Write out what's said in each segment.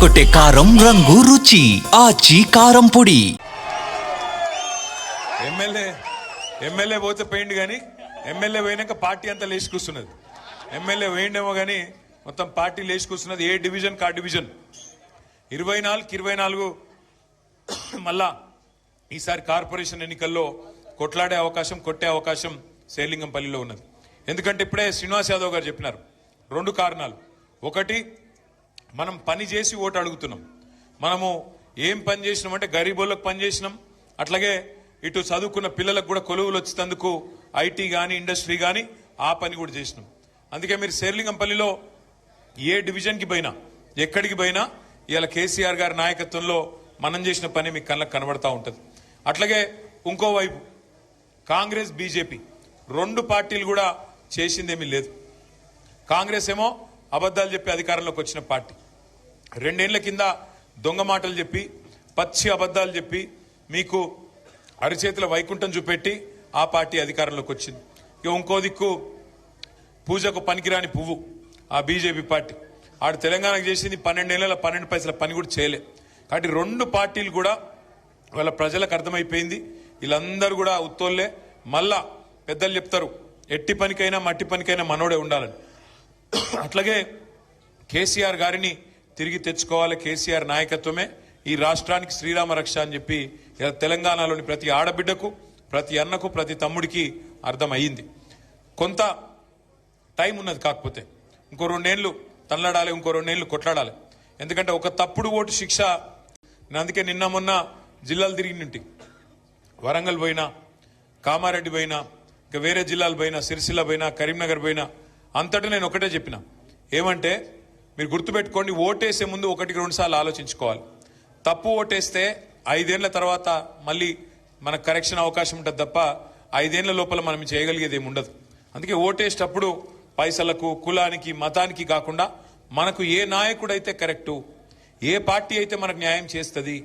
ఒకటే కారం రంగు రుచి ఆచి కారం పొడి. ఎమ్మెల్యే పోతే పోయింది కానీ ఎమ్మెల్యే పోయినాక పార్టీ అంతా లేచి కూర్చున్నది. ఎమ్మెల్యే పోయిండేమో కానీ మొత్తం పార్టీ లేచి కూర్చున్నది. ఏ డివిజన్ కా డివిజన్ 24 మళ్ళా ఈసారి కార్పొరేషన్ ఎన్నికల్లో కొట్లాడే అవకాశం, కొట్టే అవకాశం శేర్లింగంపల్లిలో ఉన్నది. ఎందుకంటే ఇప్పుడే శ్రీనివాస్ యాదవ్ గారు చెప్పినారు. 2 కారణాలు. ఒకటి, మనం పని చేసి ఓటు అడుగుతున్నాం. మనము ఏం పని చేసినామంటే గరీబోళ్ళకు పని చేసినాం, అట్లాగే ఇటు చదువుకున్న పిల్లలకు కూడా కొలువులు వచ్చేందుకు ఐటీ కానీ ఇండస్ట్రీ కానీ ఆ పని కూడా చేసినాం. అందుకే మీరు శేర్లింగంపల్లిలో ఏ డివిజన్కి పోయినా, ఎక్కడికి పోయినా ఇవాళ కేసీఆర్ గారి నాయకత్వంలో మనం చేసిన పని మీకు కళ్ళకు కనబడతా ఉంటుంది. అట్లాగే ఇంకోవైపు కాంగ్రెస్, బీజేపీ 2 పార్టీలు కూడా చేసిందేమీ లేదు. కాంగ్రెస్ ఏమో అబద్ధాలు చెప్పి అధికారంలోకి వచ్చిన పార్టీ. 2 ఏళ్ల కింద దొంగ మాటలు చెప్పి, పచ్చి అబద్ధాలు చెప్పి, మీకు అరిచేతుల వైకుంఠం చూపెట్టి ఆ పార్టీ అధికారంలోకి వచ్చింది. ఇక ఇంకో దిక్కు పూజకు పనికిరాని పువ్వు ఆ బీజేపీ పార్టీ. ఆడు తెలంగాణకు చేసింది 12 ఏళ్ల 12 పైసల పని కూడా చేయలే. కాబట్టి 2 పార్టీలు కూడా వాళ్ళ ప్రజలకు అర్థమైపోయింది, వీళ్ళందరూ కూడా ఉత్తోళ్లే. మళ్ళా పెద్దలు చెప్తారు, ఎట్టి పనికైనా మట్టి పనికైనా మనోడే ఉండాలని. అట్లాగే కేసీఆర్ గారిని తిరిగి తెచ్చుకోవాలి. కేసీఆర్ నాయకత్వమే ఈ రాష్ట్రానికి శ్రీరామ రక్ష అని చెప్పి తెలంగాణలోని ప్రతి ఆడబిడ్డకు, ప్రతి అన్నకు, ప్రతి తమ్ముడికి అర్థమయ్యింది. కొంత టైం ఉన్నది, కాకపోతే ఇంకో 2 ఏళ్లు తనలాడాలి, ఇంకో 2 ఏళ్లు కొట్లాడాలి. ఎందుకంటే ఒక తప్పుడు ఓటు శిక్ష. నేను అందుకే నిన్న మొన్న జిల్లాలు తిరిగినంటి, వరంగల్ పోయినా, కామారెడ్డి పోయినా, ఇంకా వేరే జిల్లాలు పోయినా, సిరిసిల్ల పోయినా, కరీంనగర్ పోయినా, అంతటా నేను ఒకటే చెప్పిన, ఏమంటే మీరు గుర్తుపెట్టుకోండి, ఓటేసే ముందు 1-2 సార్లు ఆలోచించుకోవాలి. తప్పు ఓటేస్తే 5 ఏళ్ల తర్వాత మళ్ళీ మనకు కరెక్షన్ అవకాశం ఉంటుంది తప్ప 5 ఏళ్ల లోపల మనం చేయగలిగేది ఏమి ఉండదు. అందుకే ఓటేసేటప్పుడు పైసలకు, కులానికి, మతానికి కాకుండా మనకు ఏ నాయకుడైతే కరెక్టు, ఏ పార్టీ అయితే మనకు న్యాయం చేస్తుంది,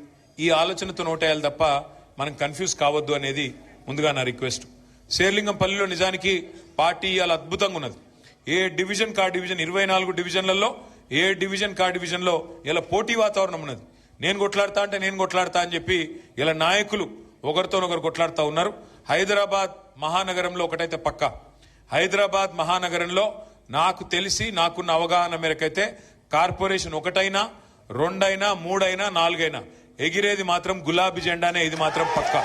ఈ ఆలోచనతో ఓటేయాలి తప్ప మనం కన్ఫ్యూజ్ కావద్దు అనేది ముందుగా నా రిక్వెస్ట్. శేర్లింగంపల్లిలో నిజానికి పార్టీ ఇవాళ అద్భుతంగా ఉన్నది. ఏ డివిజన్ కా డివిజన్ 24 డివిజన్లలో ఏ డివిజన్ కా డివిజన్లో ఇలా పోటీ వాతావరణం ఉన్నది. నేను కొట్లాడతా అంటే నేను కొట్లాడతా అని చెప్పి ఇలా నాయకులు ఒకరితోనొకరు కొట్లాడుతూ ఉన్నారు. హైదరాబాద్ మహానగరంలో ఒకటైతే పక్కా, హైదరాబాద్ మహానగరంలో నాకు తెలిసి, నాకున్న అవగాహన మేరకైతే కార్పొరేషన్ 1 2 3 4 ఎగిరేది మాత్రం గులాబీ జెండానే. ఇది మాత్రం పక్కా,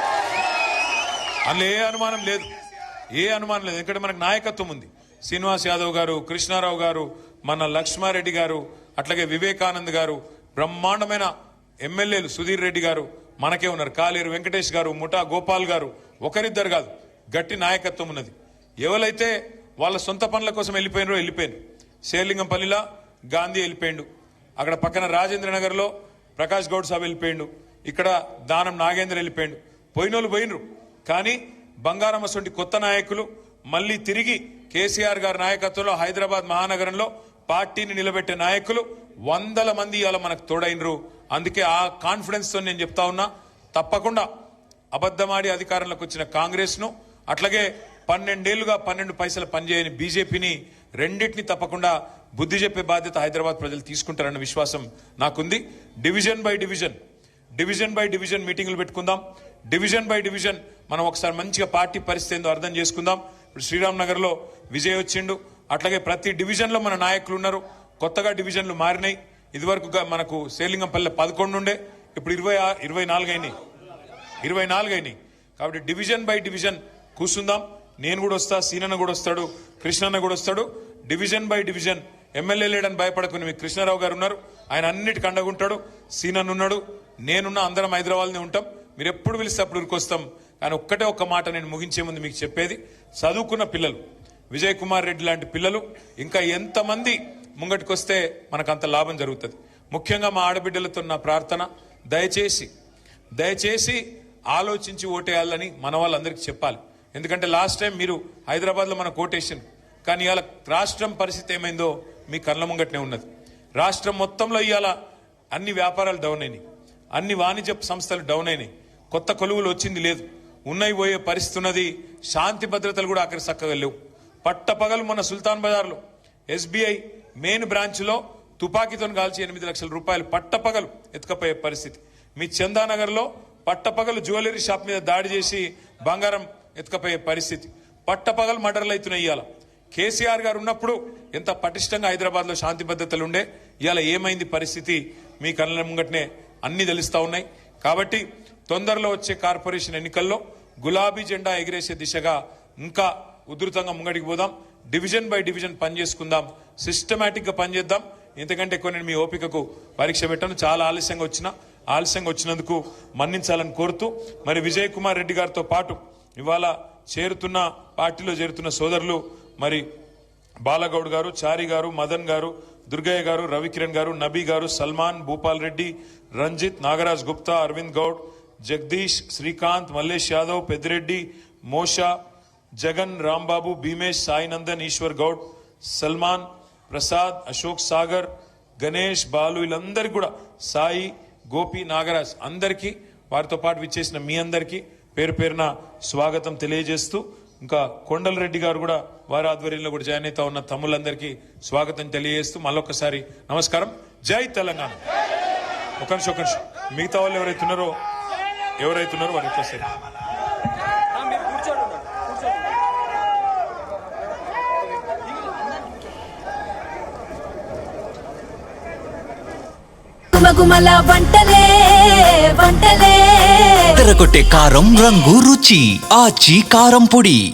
అందులో ఏ అనుమానం లేదు, ఎందుకంటే మనకు నాయకత్వం ఉంది. శ్రీనివాస్ యాదవ్ గారు, కృష్ణారావు గారు, మన లక్ష్మారెడ్డి గారు, అట్లాగే వివేకానంద్ గారు, బ్రహ్మాండమైన ఎమ్మెల్యేలు, సుధీర్ రెడ్డి గారు మనకే ఉన్నారు, కాలేరు వెంకటేష్ గారు, ముఠా గోపాల్ గారు, ఒకరిద్దరు కాదు, గట్టి నాయకత్వం ఉన్నది. ఎవరైతే వాళ్ళ సొంత పనుల కోసం వెళ్ళిపోయారు. శేర్లింగంపల్లిలో గాంధీ వెళ్ళిపోయిండు, అక్కడ పక్కన రాజేంద్ర నగర్లో ప్రకాష్ గౌడ్ సాబ్ వెళ్ళిపోయిండు, ఇక్కడ దానం నాగేంద్ర వెళ్ళిపోయిండు. పోయినోళ్ళు పోయినరు, కానీ బంగారమ్మ సొంటి కొత్త నాయకులు మళ్ళీ తిరిగి కేసీఆర్ గారి నాయకత్వంలో హైదరాబాద్ మహానగరంలో పార్టీని నిలబెట్టే నాయకులు 100 మంది ఇవాళ మనకు తోడైనరు. అందుకే ఆ కాన్ఫిడెన్స్ తో నేను చెప్తా ఉన్నా, తప్పకుండా అబద్ధమాడి అధికారంలోకి వచ్చిన కాంగ్రెస్ ను, అట్లాగే 12 ఏళ్లుగా 12 పైసలు పనిచేయని బీజేపీని, రెండింటిని తప్పకుండా బుద్ధి చెప్పే బాధ్యత హైదరాబాద్ ప్రజలు తీసుకుంటారన్న విశ్వాసం నాకుంది. డివిజన్ బై డివిజన్ మీటింగులు పెట్టుకుందాం. డివిజన్ బై డివిజన్ మనం ఒకసారి మంచిగా పార్టీ పరిస్థితి ఏందో అర్థం చేసుకుందాం. ఇప్పుడు శ్రీరామ్ నగర్ లో విజయ్ వచ్చిండు, అట్లాగే ప్రతి డివిజన్ లో మన నాయకులు ఉన్నారు. కొత్తగా డివిజన్లు మారినాయి. ఇదివరకు మనకు శేర్లింగంపల్లి 11 ఉండే, ఇప్పుడు 24 అయినాయి. కాబట్టి డివిజన్ బై డివిజన్ కూర్చుందాం. నేను కూడా వస్తా, సీనన్న కూడా వస్తాడు, కృష్ణన్న కూడా వస్తాడు. డివిజన్ బై డివిజన్, ఎమ్మెల్యే లేడని భయపడకుని మీకు కృష్ణారావు గారు ఉన్నారు, ఆయన అన్నిటికీ అండగుంటాడు. సీనన్న ఉన్నాడు, నేనున్నా, అందరం హైదరాబాద్నే ఉంటాం. మీరు ఎప్పుడు పిలిస్తే అప్పుడు ఉరికొస్తాం. కానీ ఒక్క మాట నేను ముగించే ముందు మీకు చెప్పేది, చదువుకున్న పిల్లలు, విజయ్ కుమార్ రెడ్డి లాంటి పిల్లలు ఇంకా ఎంతమంది ముంగటికొస్తే మనకు అంత లాభం జరుగుతుంది. ముఖ్యంగా మా ఆడబిడ్డలతో నా ప్రార్థన, దయచేసి ఆలోచించి ఓటేయాలని మన వాళ్ళందరికీ చెప్పాలి. ఎందుకంటే లాస్ట్ టైం మీరు హైదరాబాద్లో మన కోటేషన్, కానీ ఇవాళ రాష్ట్రం పరిస్థితి ఏమైందో మీ కళ్ళ ముంగట్నే ఉన్నది. రాష్ట్రం మొత్తంలో ఇవాళ అన్ని వ్యాపారాలు డౌన్ అయినాయి, అన్ని వాణిజ్య సంస్థలు డౌన్ అయినాయి, కొత్త కొలువులు వచ్చింది లేదు, ఉన్నాయి పోయే పరిస్థితి ఉన్నది. శాంతి భద్రతలు కూడా అక్కడ చక్కగా లేవు. పట్టపగలు మన సుల్తాన్ బజార్లో SBI మెయిన్ బ్రాంచ్ లో తుపాకీతో కాల్చి 8 లక్షల రూపాయలు పట్టపగలు ఎత్తుకపోయే పరిస్థితి. మీ చందానగర్లో పట్టపగలు జ్యువెలరీ షాప్ మీద దాడి చేసి బంగారం ఎత్తుకపోయే పరిస్థితి. పట్టపగలు మర్డర్లు అవుతున్నాయి. ఇవాళ కేసీఆర్ గారు ఉన్నప్పుడు ఎంత పటిష్టంగా హైదరాబాద్ లో శాంతి భద్రతలు ఉండే, ఇవాళ ఏమైంది పరిస్థితి మీ కళ్ళ ముంగటనే అన్ని తెలుస్తా ఉన్నాయి. కాబట్టి తొందరలో వచ్చే కార్పొరేషన్ ఎన్నికల్లో గులాబీ జెండా ఎగిరేసే దిశగా ఇంకా ఉధృతంగా ముంగడికి పోదాం. డివిజన్ బై డివిజన్ పనిచేసుకుందాం, సిస్టమేటిక్ గా పనిచేద్దాం. ఇంతకంటే ఎక్కువ నేను మీ ఓపికకు పరీక్ష పెట్టాను. చాలా ఆలస్యంగా వచ్చినందుకు మన్నించాలని కోరుతూ, మరి విజయ్ కుమార్ రెడ్డి గారితో పాటు ఇవాళ పార్టీలో చేరుతున్న సోదరులు మరి బాలగౌడ్ గారు, చారి గారు, మదన్ గారు, దుర్గయ్య గారు, రవికిరణ్ గారు, నబీ గారు, సల్మాన్, భూపాల్ రెడ్డి, రంజిత్, నాగరాజ్ గుప్తా, అరవింద్ గౌడ్, జగదీష్, శ్రీకాంత్, మల్లేష్ యాదవ్, పెద్దిరెడ్డి, మోషా, జగన్, రాంబాబు, భీమేష్, సాయినందన్, ఈశ్వర్ గౌడ్, సల్మాన్, ప్రసాద్, అశోక్ సాగర్, గణేష్, బాలు, వీళ్ళందరికీ కూడా, సాయి, గోపి, నాగరాజ్ అందరికీ, వారితో పాటు విచ్చేసిన మీ అందరికీ పేరు పేరున స్వాగతం తెలియజేస్తూ, ఇంకా కొండలరెడ్డి గారు కూడా వారి ఆధ్వర్యంలో కూడా జాయిన్ అవుతా ఉన్న తమ్ముళ్ళందరికీ స్వాగతం తెలియజేస్తూ మళ్ళొక్కసారి నమస్కారం. జై తెలంగాణ. ఒక నిమిషం మిగతా వాళ్ళు ఎవరైతున్నారో వారు వచ్చేసారు. గుమగుమల వంటలే తెరకొట్టే కారం రంగు రుచి ఆచి కారం పొడి.